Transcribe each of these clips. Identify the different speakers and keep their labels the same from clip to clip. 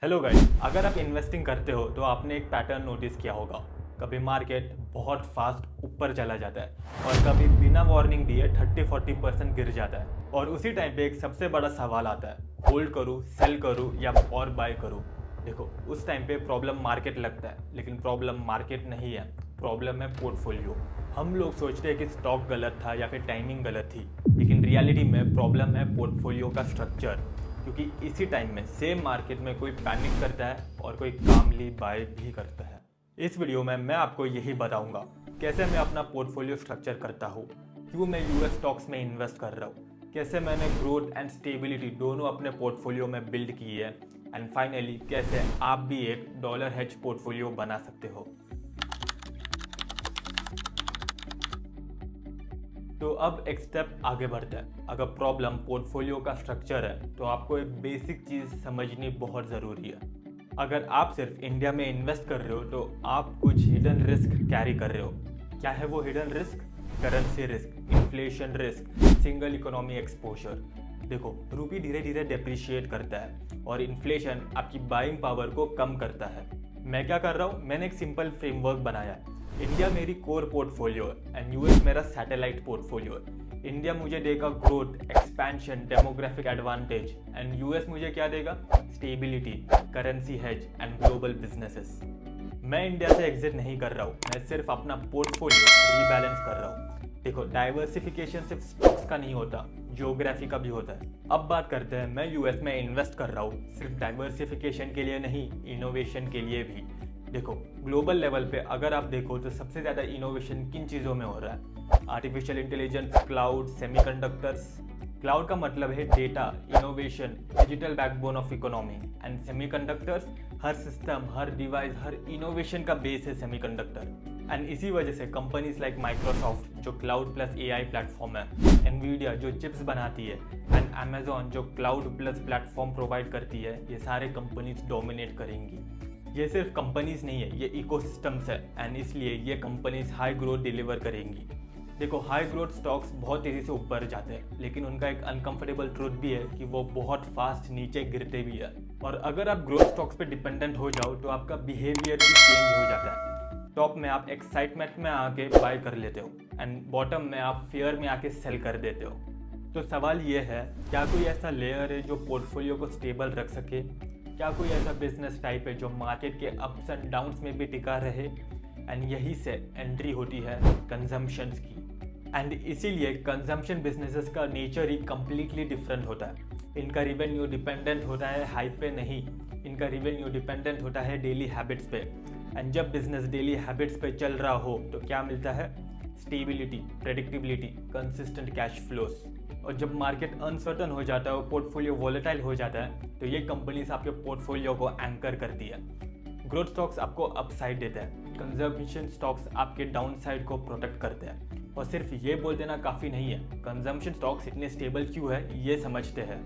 Speaker 1: Hello guys, अगर आप investing करते हो तो आपने एक पैटर्न नोटिस किया होगा। कभी मार्केट बहुत फास्ट ऊपर चला जाता है और कभी बिना वार्निंग दिए 30-40% गिर जाता है। और उसी टाइम पे एक सबसे बड़ा सवाल आता है, होल्ड करूँ, सेल करूँ या और बाय करूँ। देखो, उस टाइम पे प्रॉब्लम मार्केट लगता है, लेकिन प्रॉब्लम मार्केट नहीं है, प्रॉब्लम है पोर्टफोलियो। हम लोग सोचते हैं कि स्टॉक गलत था या फिर टाइमिंग गलत थी, लेकिन रियलिटी में प्रॉब्लम है पोर्टफोलियो का स्ट्रक्चर। क्योंकि इसी टाइम में सेम मार्केट में कोई पैनिक करता है और कोई कामली बाय भी करता है। इस वीडियो में मैं आपको यही बताऊंगा कैसे मैं अपना पोर्टफोलियो स्ट्रक्चर करता हूँ, क्यों मैं यूएस स्टॉक्स में इन्वेस्ट कर रहा हूँ, कैसे मैंने ग्रोथ एंड स्टेबिलिटी दोनों अपने पोर्टफोलियो में बिल्ड की है, एंड फाइनली कैसे आप भी एक डॉलर हेज पोर्टफोलियो बना सकते हो। तो अब एक स्टेप आगे बढ़ते हैं। अगर प्रॉब्लम पोर्टफोलियो का स्ट्रक्चर है तो आपको एक बेसिक चीज़ समझनी बहुत ज़रूरी है। अगर आप सिर्फ इंडिया में इन्वेस्ट कर रहे हो तो आप कुछ हिडन रिस्क कैरी कर रहे हो। क्या है वो hidden risk? Currency risk, inflation risk, single economy exposure. देखो, रूपी धीरे धीरे डेप्रिशिएट करता है और इन्फ्लेशन आपकी बाइंग पावर को कम करता है। मैं क्या कर रहा हूँ, मैंने एक सिंपल फ्रेमवर्क बनाया है। इंडिया मेरी कोर पोर्टफोलियो है एंड यूएस मेरा सैटेलाइट पोर्टफोलियो है। इंडिया मुझे देगा growth, expansion, demographic advantage, and US मुझे क्या देगा? Stability, currency hedge and global businesses. मैं इंडिया से एग्जिट नहीं कर रहा हूँ, मैं सिर्फ अपना पोर्टफोलियो रीबैलेंस कर रहा हूँ। देखो, डाइवर्सिफिकेशन सिर्फ स्टॉक्स का नहीं होता, जियोग्राफी का भी होता है। अब बात करते हैं, मैं यूएस में इन्वेस्ट कर रहा हूँ सिर्फ डाइवर्सिफिकेशन के लिए नहीं, इनोवेशन के लिए भी। देखो, ग्लोबल लेवल पे अगर आप देखो तो सबसे ज़्यादा इनोवेशन किन चीज़ों में हो रहा है? Artificial intelligence, cloud, semiconductors. Cloud का मतलब है data, innovation, digital backbone of economy, and semiconductors, her system, her device, her innovation का बेस है सेमीकंडक्टर। एंड इसी वजह से कंपनीज लाइक माइक्रोसॉफ्ट जो क्लाउड प्लस एआई प्लेटफॉर्म है, एनवीडिया जो चिप्स बनाती है, एंड अमेजोन जो क्लाउड प्लस प्लेटफॉर्म प्रोवाइड करती है, ये सारे कंपनीज डोमिनेट करेंगी। ये सिर्फ कंपनीज नहीं है, ये इकोसिस्टम्स है, एंड इसलिए ये कंपनीज हाई ग्रोथ डिलीवर करेंगी। देखो, हाई ग्रोथ स्टॉक्स बहुत तेज़ी से ऊपर जाते हैं, लेकिन उनका एक अनकंफर्टेबल ट्रूथ भी है कि वो बहुत फास्ट नीचे गिरते भी है। और अगर आप ग्रोथ स्टॉक्स पे डिपेंडेंट हो जाओ तो आपका बिहेवियर भी चेंज हो जाता है। टॉप में आप एक्साइटमेंट में आके बाय कर लेते हो एंड बॉटम में आप फियर में आके सेल कर देते हो। तो सवाल ये है, क्या कोई ऐसा लेयर है जो पोर्टफोलियो को स्टेबल रख सके? क्या कोई ऐसा बिजनेस टाइप है जो मार्केट के अप्स एंड डाउन्स में भी टिका रहे? एंड यही से एंट्री होती है कंजम्पशंस की। एंड इसीलिए कंजम्पशन बिजनेसेस का नेचर ही कम्प्लीटली डिफरेंट होता है। इनका रिवेन्यू डिपेंडेंट होता है हाइप पे नहीं, इनका रिवेन्यू डिपेंडेंट होता है डेली हैबिट्स पे। एंड जब बिजनेस डेली हैबिट्स पे चल रहा हो तो क्या मिलता है? Stability, predictability, consistent cash flows. और जब मार्केट अनसर्टन हो जाता है और पोर्टफोलियो वोलेटाइल हो जाता है तो ये कंपनीज आपके पोर्टफोलियो को एंकर करती है। ग्रोथ स्टॉक्स आपको अपसाइड देते हैं, कंजम्पशन स्टॉक्स आपके डाउन साइड को प्रोटेक्ट करते हैं। और सिर्फ ये बोल देना काफ़ी नहीं है, कंजम्पशन स्टॉक्स इतने स्टेबल क्यों है ये समझते हैं।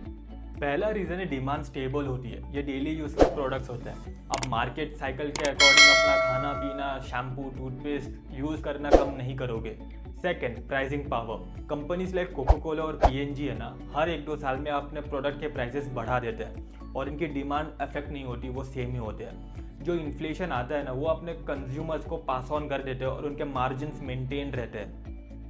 Speaker 1: पहला रीज़न है डिमांड स्टेबल होती है, ये डेली यूज़ के प्रोडक्ट्स होते हैं। आप मार्केट साइकिल के अकॉर्डिंग अपना खाना पीना, शैम्पू, टूथपेस्ट यूज़ करना कम नहीं करोगे। Second, pricing power. Companies like Coca Cola और पीएनजी है ना, हर 1-2 साल में अपने प्रोडक्ट के प्राइसेस बढ़ा देते हैं और इनकी डिमांड अफेक्ट नहीं होती, वो सेम ही होते हैं। जो इन्फ्लेशन आता है ना, वो अपने कंज्यूमर्स को पास ऑन कर देते हैं और उनके मार्जिन्स मेंटेन रहते हैं।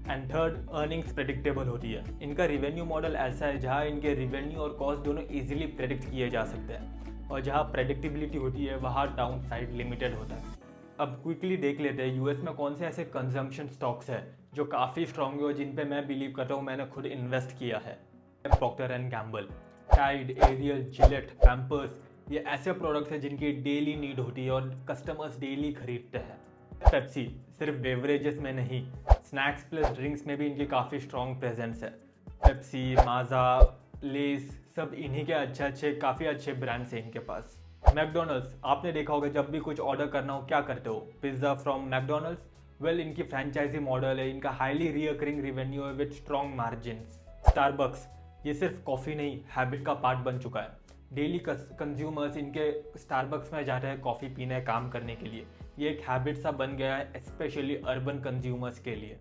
Speaker 1: एंड थर्ड, अर्निंग्स प्रेडिक्टेबल होती है। इनका रिवेन्यू मॉडल ऐसा है जहाँ इनके रिवेन्यू और कॉस्ट दोनों इजीली प्रेडिक्ट किए जा सकते हैं, और जहाँ प्रेडिक्टिबिलिटी होती है वहाँ डाउन साइड लिमिटेड होता है। अब क्विकली देख लेते हैं यूएस में कौन से ऐसे कंजम्पशन स्टॉक्स हैं जो काफ़ी स्ट्रॉन्ग है, जिन पे मैं बिलीव करता हूँ, मैंने खुद इन्वेस्ट किया है। Procter and Gamble, Tide, Ariel, Gillette, Pampers, ये ऐसे प्रोडक्ट्स हैं जिनकी डेली नीड होती है और कस्टमर्स डेली खरीदते हैं। पेप्सी, सिर्फ बेवरेजेस में नहीं, स्नैक्स प्लस ड्रिंक्स में भी इनकी काफ़ी स्ट्रॉन्ग प्रेजेंस है। पेप्सी, माजा, लेस, सब इन्हीं के काफ़ी अच्छे ब्रांड्स हैं इनके पास। मैकडोनल्ड्स, आपने देखा होगा जब भी कुछ ऑर्डर करना हो क्या करते हो? Pizza from McDonald's. वेल, इनकी फ्रेंचाइजी मॉडल है, इनका हाईली रिकरिंग रिवेन्यू है विद स्ट्रॉन्ग मार्जिन्स। स्टारबक्स, ये सिर्फ कॉफ़ी नहीं, हैबिट का पार्ट बन चुका है। डेली कंज्यूमर्स इनके स्टारबक्स में जाते हैं कॉफ़ी पीने, काम करने के लिए। ये एक हैबिट सा बन गया है, स्पेशली अर्बन कंज्यूमर्स के लिए।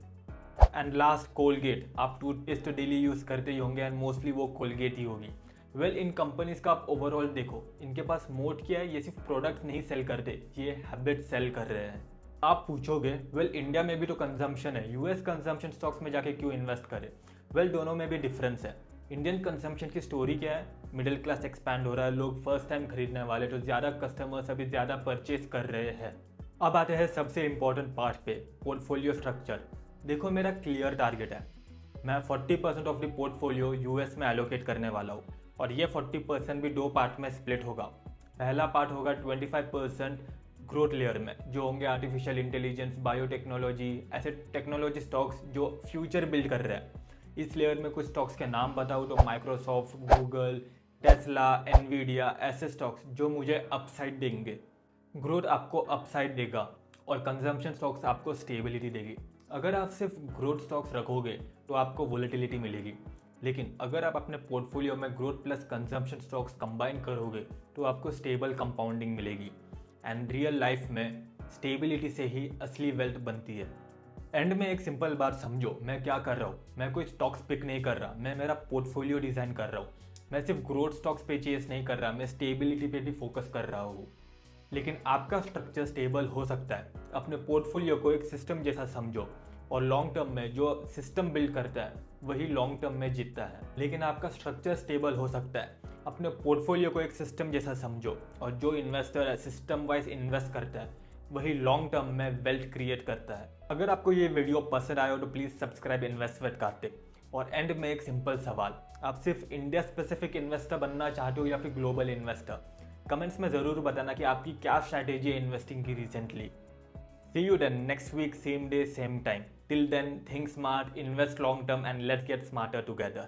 Speaker 1: And last, Colgate. आप टूथपेस्ट तो डेली यूज़ करते ही होंगे एंड मोस्टली वो कोलगेट ही होगी। वेल इन कंपनीज का आप ओवरऑल देखो, इनके पास मोट क्या है, ये सिर्फ प्रोडक्ट नहीं सेल करते, ये हैबिट सेल कर रहे हैं। आप पूछोगे वेल इंडिया में भी तो कंजम्पशन है, यूएस कंजम्पशन स्टॉक्स में जाके क्यों इन्वेस्ट करें? वेल दोनों में भी डिफरेंस है। इंडियन कंजम्पशन की स्टोरी क्या है? मिडिल क्लास एक्सपैंड हो रहा है, लोग फर्स्ट टाइम खरीदने वाले, तो ज़्यादा कस्टमर्स अभी ज़्यादा परचेज कर रहे हैं। अब आते हैं सबसे इंपॉर्टेंट पार्ट पे, पोर्टफोलियो स्ट्रक्चर। देखो मेरा क्लियर टारगेट है, मैं 40% ऑफ द पोर्टफोलियो यूएस में एलोकेट करने वाला हूँ, और ये 40% भी दो पार्ट में स्प्लिट होगा। पहला पार्ट होगा 25% ग्रोथ लेयर में, जो होंगे आर्टिफिशियल इंटेलिजेंस, बायोटेक्नोलॉजी, ऐसे टेक्नोलॉजी स्टॉक्स जो फ्यूचर बिल्ड कर रहे हैं। इस लेयर में कुछ स्टॉक्स के नाम बताऊँ तो माइक्रोसॉफ्ट, गूगल, टेस्ला, एनवीडिया, ऐसे स्टॉक्स जो मुझे अपसाइड देंगे। ग्रोथ आपको अपसाइड देगा और कंजम्पशन स्टॉक्स आपको स्टेबिलिटी देगी। अगर आप सिर्फ ग्रोथ स्टॉक्स रखोगे तो आपको वोलेटिलिटी मिलेगी, लेकिन अगर आप अपने पोर्टफोलियो में growth plus consumption stocks combine करोगे तो आपको स्टेबल कंपाउंडिंग मिलेगी। एंड रियल लाइफ में स्टेबिलिटी से ही असली वेल्थ बनती है। एंड में एक सिंपल बात समझो, मैं क्या कर रहा हूँ, मैं कोई स्टॉक्स पिक नहीं कर रहा, मैं मेरा पोर्टफोलियो डिज़ाइन कर रहा हूँ। मैं सिर्फ ग्रोथ स्टॉक्स पे चेस नहीं कर रहा, मैं स्टेबिलिटी पे भी फोकस कर रहा हूँ। लेकिन आपका स्ट्रक्चर स्टेबल हो सकता है। अपने पोर्टफोलियो को एक सिस्टम जैसा समझो, और लॉन्ग टर्म में जो सिस्टम बिल्ड करता है वही लॉन्ग टर्म में जीतता है। लेकिन आपका स्ट्रक्चर स्टेबल हो सकता है। अपने पोर्टफोलियो को एक सिस्टम जैसा समझो, और जो इन्वेस्टर सिस्टम वाइज इन्वेस्ट करता है वही लॉन्ग टर्म में वेल्थ क्रिएट करता है। अगर आपको ये वीडियो पसंद आया हो तो please subscribe invest with Kartik. और एंड में एक सिंपल सवाल, आप सिर्फ इंडिया स्पेसिफिक इन्वेस्टर बनना चाहते हो या फिर ग्लोबल इन्वेस्टर? कमेंट्स में ज़रूर बताना कि आपकी क्या स्ट्रैटेजी है इन्वेस्टिंग की recently. See you then next week, same day, same time. Till then, think smart, invest long term, and let's get smarter together.